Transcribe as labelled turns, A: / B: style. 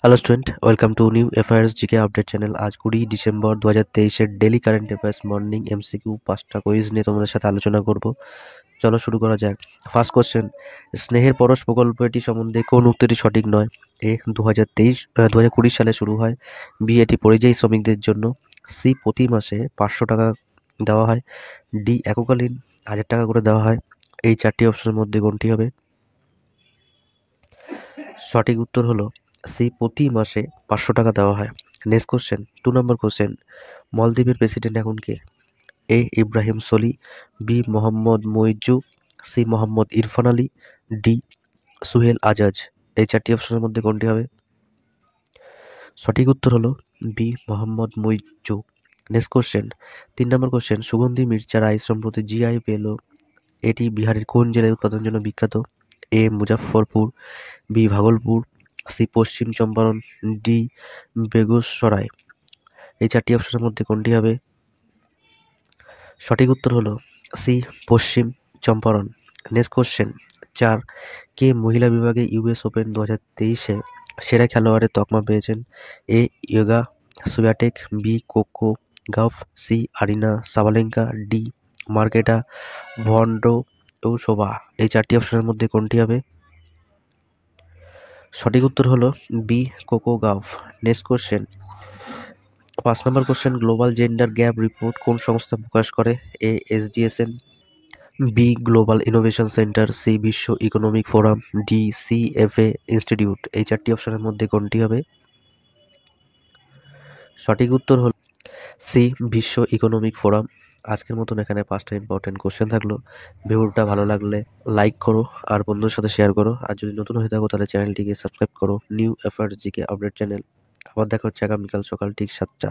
A: Hello student, welcome to new affairs GK update channel. আজ 20 December 2023-এর daily current affairs morning MCQ 5টা quiz নিয়ে তোমাদের সাথে আলোচনা করব। চলো শুরু করা যাক। ফার্স্ট কোশ্চেন, স্নেহের পরশ প্রকল্পটি সম্বন্ধে কোন উক্তিটি সঠিক নয়? এ 2020 সালে শুরু হয়। বি এটি পরিযায়ী শ্রমিকদের জন্য। সি প্রতি মাসে 500 টাকা দেওয়া হয়। ডি এককালীন 1000 টাকা করে দেওয়া হয়। এই চারটি অপশনের মধ্যে কোনটি হবে? সঠিক উত্তর হলো সি, প্রতি মাসে 500 টাকা দেওয়া হয়। নেক্সট কোশ্চেন, 2 নম্বর কোশ্চেন, মলদ্বীপের প্রেসিডেন্ট এখন কে? A Ibrahim Solih, B Mohamed Muizzu, C Mohammad Irfan Ali, D Suhail Ajaz. এই চারটি অপশনের মধ্যে কোনটি হবে? সঠিক উত্তর হলো B Mohamed Muizzu. Next question, 3 number question, সুগন্ধি মির্চা রাইস সম্প্রতি জিআই পেল। এটি বিহারের কোন জেলায় উৎপাদনের জন্য বিখ্যাত? এ মুজাফফরপুর, বি ভাগলপুর, সি পশ্চিম চম্পারণ, ডি বেগুসরাই। এই চারটি অপশনের মধ্যে কোনটি হবে? সঠিক উত্তর হলো সি পশ্চিম চম্পারণ। নেক্সট কোশ্চেন 4, কে মহিলা বিভাগে ইউএস ওপেন 2023-এ সেরা খেলোয়াড়ের তকমা পেয়েছেন? A Iga Swiatek, B Coco Gauff, C Aryna Sabalenka, D Marketa Vondrousova. এই চারটি অপশনের মধ্যে কোনটি হবে? সঠিক উত্তর হলো B Coco Gauff. Next question 5 number question, global gender gap report কোন সংস্থা প্রকাশ করে? A SDSM, B global innovation center, C বিশ্ব economic forum, D CFA institute. এই চারটি অপশনের মধ্যে কোনটি হবে? সঠিক উত্তর হল সি বিশ্ব ইকোনমিক ফোরাম। আজকের মতন এখানে 5টা ইম্পর্টেন্ট কোশ্চেন থাকলো। ভিডিওটা ভালো লাগলে লাইক করো আর বন্ধুদের সাথে শেয়ার করো। আর যদি নতুন হয়ে থাকো তাহলে চ্যানেলটিকে সাবস্ক্রাইব করো। New affairs GK update channel. আবার দেখা হচ্ছে আগামীকাল সকাল ঠিক 7টা।